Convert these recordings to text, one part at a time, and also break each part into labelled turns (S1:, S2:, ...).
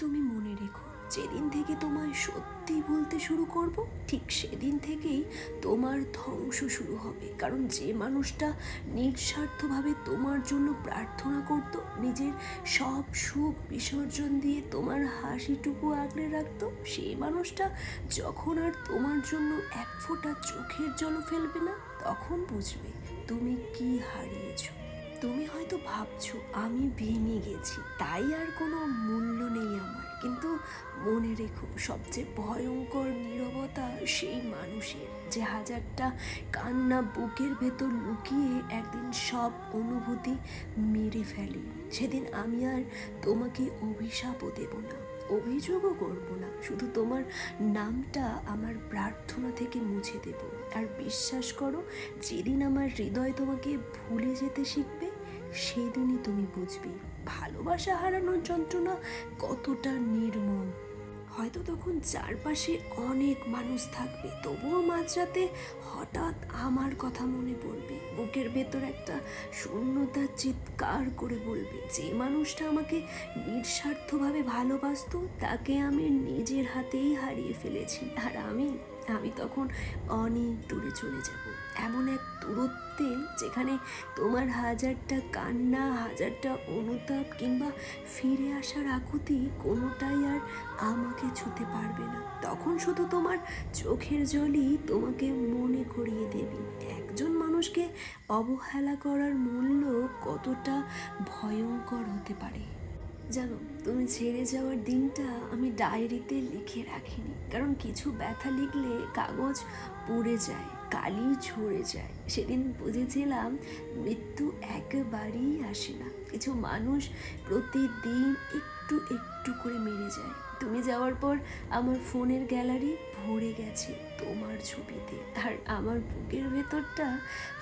S1: তুমি মনে রেখো, যেদিন থেকে তোমায় সত্যি বলতে শুরু করব, ঠিক সেদিন থেকেই তোমার ধ্বংস শুরু হবে। কারণ যে মানুষটা নিঃস্বার্থভাবে তোমার জন্য প্রার্থনা করত, নিজের সব সুখ বিসর্জন দিয়ে তোমার হাসিটুকু আগলে রাখতো, সেই মানুষটা যখন আর তোমার জন্য এক ফোঁটা চোখের জলও ফেলবে না, তখন বুঝবে তুমি কি হারিয়েছো। তুমি হয়তো ভাবছো আমি ভেঙে গেছি, তাই আর কোনো মূল্য নেই আমার। কিন্তু মনে রেখো, সবচেয়ে ভয়ঙ্কর নীরবতা সেই মানুষের, যে হাজারটা কান্না বুকের ভেতর লুকিয়ে একদিন সব অনুভূতি মেরে ফেলে। সেদিন আমি আর তোমাকে অভিশাপও দেব না, অভিযোগও করব না, শুধু তোমার নামটা আমার প্রার্থনা থেকে মুছে দেব। আর বিশ্বাস করো, যেদিন আমার হৃদয় তোমাকে ভুলে যেতে শিখবে, সেদিনই তুমি বুঝবে ভালোবাসা হারানোর যন্ত্রণা কতটা নির্মম। হয়তো তখন চারপাশে অনেক মানুষ থাকবে, তবুও মাঝরাতে হঠাৎ আমার কথা মনে পড়বে। বুকের ভেতর একটা শূন্যতা চিৎকার করে বলবে, যে মানুষটা আমাকে নিঃস্বার্থভাবে ভালোবাসতো, তাকে আমি নিজের হাতেই হারিয়ে ফেলেছি। আর আমি তখন অনেক দূরে চলে যাব, এমন এক দূরত্বে যেখানে তোমার হাজারটা কান্না, হাজারটা অনুতাপ কিংবা ফিরে আসার আকুতি কোনোটাই আর আমাকে ছুতে পারবে না। তখন শুধু তোমার চোখের জলই তোমাকে মনে করিয়ে দেবে একজন মানুষকে অবহেলা করার মূল্য কতটা ভয়ঙ্কর হতে পারে। জানো, তুমি ছেড়ে যাওয়ার দিনটা আমি ডায়েরিতে লিখে রাখিনি, কারণ কিছু ব্যথা লিখলে কাগজ পুড়ে যায়, কালি ঝরে যায়। সেদিন বুঝেছিলাম মৃত্যু একবারই আসে না, কিছু মানুষ প্রতিদিন একটু একটু করে মেরে যায়। তুমি যাওয়ার পর আমার ফোনের গ্যালারি ভরে গেছে তোমার ছবিতে, আর আমার বুকের ভেতরটা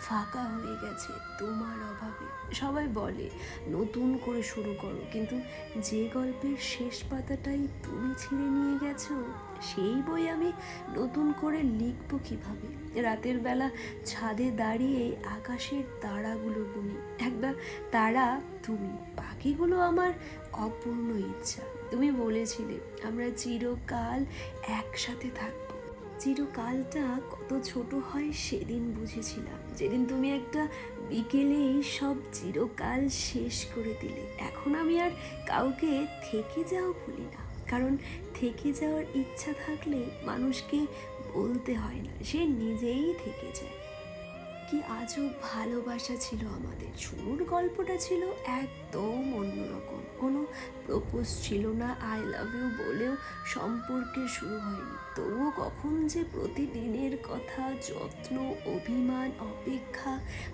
S1: ফাঁকা হয়ে গেছে তোমার অভাবে। সবাই বলে নতুন করে শুরু করো, কিন্তু যে গল্পের শেষ পাতাটাই তুমি ছিঁড়ে নিয়ে গেছো, সেই বই আমি নতুন করে লিখবো কিভাবে? রাতের বেলা ছাদে দাঁড়িয়ে আকাশের তারাগুলো গুনি, একটা তারা তুমি, বাকিগুলো আমার অপূর্ণ ইচ্ছা। তুমি বলেছিলে আমরা চিরকাল একসাথে থাকবো। চিরকালটা কত ছোট হয় সেদিন বুঝেছিলাম, যেদিন তুমি একটা বিকেলেই সব চিরকাল শেষ করে দিলে। এখন আমি আর কাউকে থেকে যাও বলি না, কারণ থেকে যাওয়ার ইচ্ছা থাকলে মানুষকে বলতে হয় না, সে নিজেই থেকে যায়। কি আজব ভালোবাসা ছিল আমাদের। শুরুর গল্পটা ছিল একদম অন্যরকম, কোনো প্রপোজ ছিল না, আই লাভ ইউ বলেও সম্পর্কের শুরু হয়নি। তবুও কখন যে প্রতিদিনের কথা, যত্ন, অভিমান, অপেক্ষা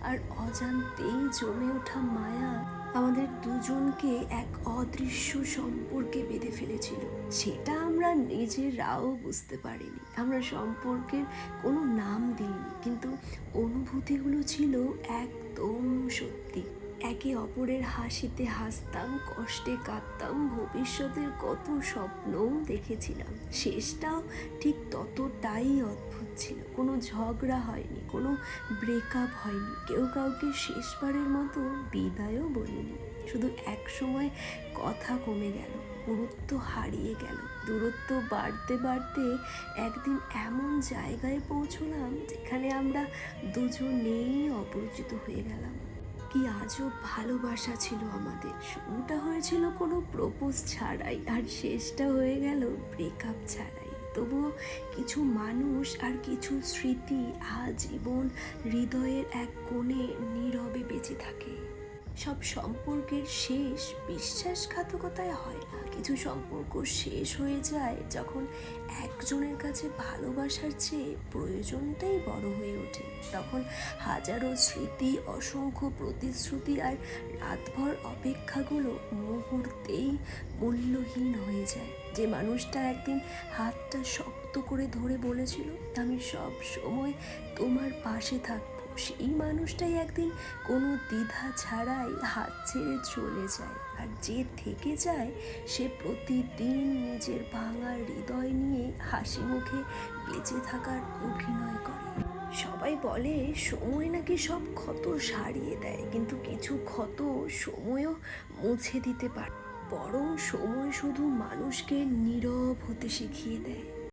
S1: আর অজান্তেই জমে ওঠা মায়া আমাদের দুজনকে এক অদৃশ্য সম্পর্কে বেঁধে ফেলেছিল, সেটা আমরা নিজেরাও বুঝতে পারিনি। আমরা সম্পর্কের কোনো নাম দিইনি, কিন্তু অনুভূতিগুলো ছিল একদম সত্যি। একে অপরের হাসিতে হাসতাম, কষ্টে কাঁদতাম, ভবিষ্যতের কত স্বপ্নও দেখেছিলাম। শেষটাও ঠিক ততটাই অদ্ভুত ছিল। কোনো ঝগড়া হয়নি, কোনো ব্রেকআপ হয়নি, কেউ কাউকে শেষবারের মতো বিদায়ও বলিনি। শুধু এক সময় কথা কমে গেল, গুরুত্ব হারিয়ে গেল, দূরত্ব বাড়তে বাড়তে একদিন এমন জায়গায় পৌঁছলাম যেখানে আমরা দুজনেই অপরিচিত হয়ে গেলাম। কি আজব ভালোবাসা ছিল আমাদের। শুরুটা হয়েছিল কোনো প্রপোজ ছাড়াই, আর শেষটা হয়ে গেল ব্রেকআপ ছাড়াই। তবুও কিছু মানুষ আর কিছু স্মৃতি আজীবন হৃদয়ের এক কোণে নীরবে বেঁচে থাকে। সব সম্পর্কের শেষ বিশ্বাসঘাতকতায় হয় না, কিছু সম্পর্ক শেষ হয়ে যায় যখন একজনের কাছে ভালোবাসার চেয়ে প্রয়োজনটাই বড় হয়ে ওঠে। তখন হাজারো স্মৃতি, অসংখ্য প্রতিশ্রুতি আর রাতভর অপেক্ষাগুলো মুহূর্তেই মূল্যহীন হয়ে যায়। যে মানুষটা একদিন হাতটা শক্ত করে ধরে বলেছিল আমি সব সময় তোমার পাশে থাকবো, সেই মানুষটাই একদিন কোনো দ্বিধা ছাড়াই হাত ছেড়ে চলে যায়। আর যে থেকে যায় সে প্রতিদিন নিজের ভাঙা হৃদয় নিয়ে হাসি মুখে বেঁচে থাকার অভিনয় করে। সবাই বলে সময় নাকি সব ক্ষত সারিয়ে দেয়, কিন্তু কিছু ক্ষত সময়ও মুছে দিতে পারে। বরং সময় শুধু মানুষকে নীরব হতে শিখিয়ে দেয়।